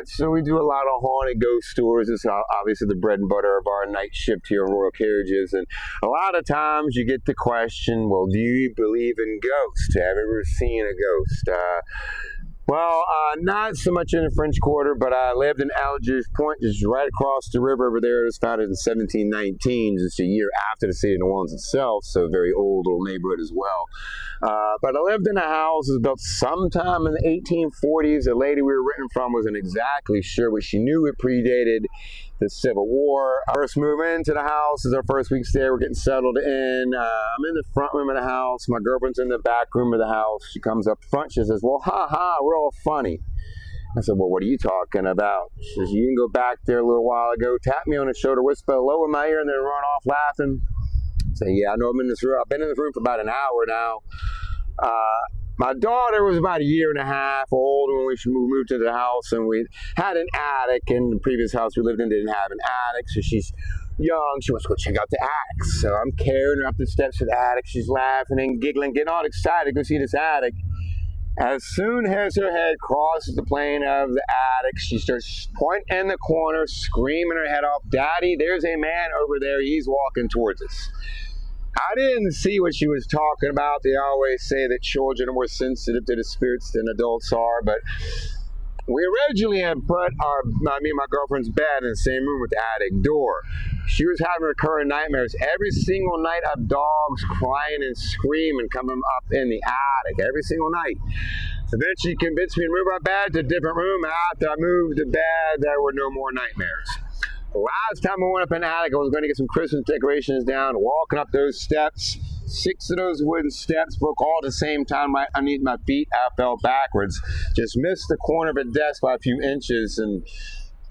So we do a lot of haunted ghost stories. It's obviously the bread and butter of our night shift here on Royal Carriages. And a lot of times you get the question, well, do you believe in ghosts? Have you ever seen a ghost? Not so much in the French Quarter, but I lived in Algiers Point, just right across the river over there. It was founded in 1719, just a year after the city of New Orleans itself, so a very old neighborhood as well. But I lived in a house that was built sometime in the 1840s. The lady we were renting from wasn't exactly sure, but she knew it predated the Civil War. I first move into the house. It's our first week there. We're getting settled in. I'm in the front room of the house. My girlfriend's in the back room of the house. She comes up front. She says, well, ha ha, we're all funny. I said, well, what are you talking about? She says, you didn't go back there a little while ago, tap me on the shoulder, whisper hello in my ear, and then run off laughing. I say, yeah, I know I'm in this room. I've been in this room for about an hour now. My daughter was about a year and a half old when we moved to the house, and we had an attic. In the previous house we lived in didn't have an attic, so she's young. She wants to go check out the attic. So I'm carrying her up the steps of the attic. She's laughing and giggling, getting all excited to go see this attic. As soon as her head crosses the plane of the attic, she starts pointing in the corner, screaming her head off, Daddy, there's a man over there. He's walking towards us. I didn't see what she was talking about. They always say that children are more sensitive to the spirits than adults are, but we originally had put me and my girlfriend's bed in the same room with the attic door. She was having recurring nightmares every single night of dogs crying and screaming coming up in the attic every single night. So then she convinced me to move our bed to a different room. After I moved the bed, there were no more nightmares. The last time I went up in the attic, I was going to get some Christmas decorations down, walking up those steps. 6 of those wooden steps broke all at the same time right underneath my feet. I fell backwards. Just missed the corner of a desk by a few inches, and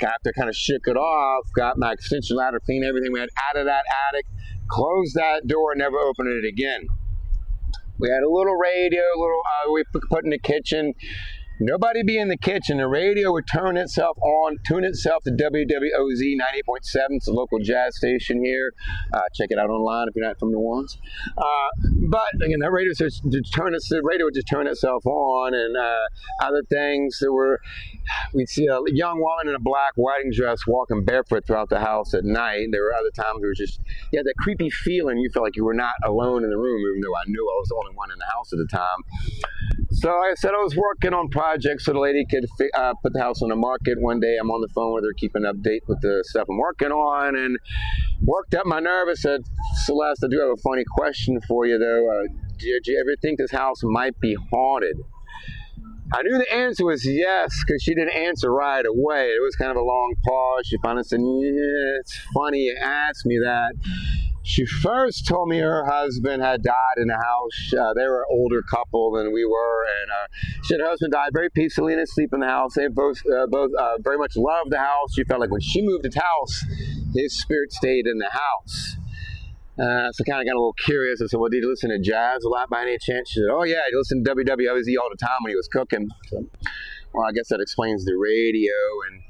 after kind of shook it off, got my extension ladder, cleaned everything we had out of that attic, closed that door, and never opened it again. We had a little radio, we put in the kitchen. Nobody be in the kitchen. The radio would tune itself to WWOZ 98.7. It's a local jazz station here. Check it out online if you're not from New Orleans. But again, that radio would just turn itself on, and other things. We'd see a young woman in a black wedding dress walking barefoot throughout the house at night. There were other times where you had that creepy feeling. You felt like you were not alone in the room, even though I knew I was the only one in the house at the time. So like I said, I was working on projects so the lady could put the house on the market. One day I'm on the phone with her, keeping an update with the stuff I'm working on, and worked up my nerve. I said, Celeste, I do have a funny question for you though. Did you ever think this house might be haunted? I knew the answer was yes, because she didn't answer right away. It was kind of a long pause. She finally said, yeah, it's funny you asked me that. She first told me her husband had died in the house. They were an older couple than we were, and she said her husband died very peacefully in his sleep in the house. They both very much loved the house. She felt like when she moved the house, his spirit stayed in the house. So kind of got a little curious. I said, well, did you listen to jazz a lot by any chance? She said, oh yeah, he listened to WWOZ all the time when he was cooking. So, well, I guess that explains the radio. And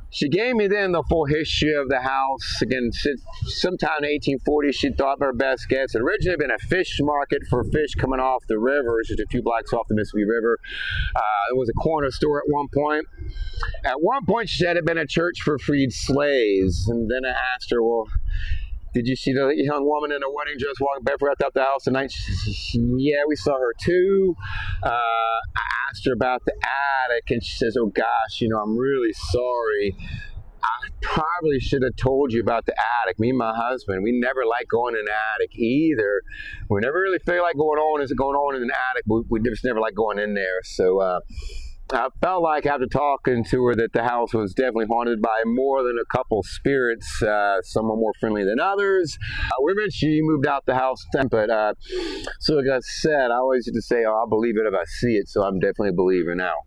she gave me then the full history of the house. Again, sometime in the 1840s, she thought her best guess. It had originally been a fish market for fish coming off the river, just a few blocks off the Mississippi River. It was a corner store at one point. At one point, she said it had been a church for freed slaves. And then I asked her, well, did you see the young woman in a wedding dress walking barefoot out the house tonight? She says, yeah, we saw her too. I asked her about the attic, and she says, oh gosh, I'm really sorry. I probably should have told you about the attic. Me and my husband, we never like going in the attic either. We never really feel like going on in an attic. We just never like going in there. So I felt like after talking to her that the house was definitely haunted by more than a couple spirits, some are more friendly than others. We eventually moved out the house, but so like I said, I always used to say, oh, I'll believe it if I see it, so I'm definitely a believer now.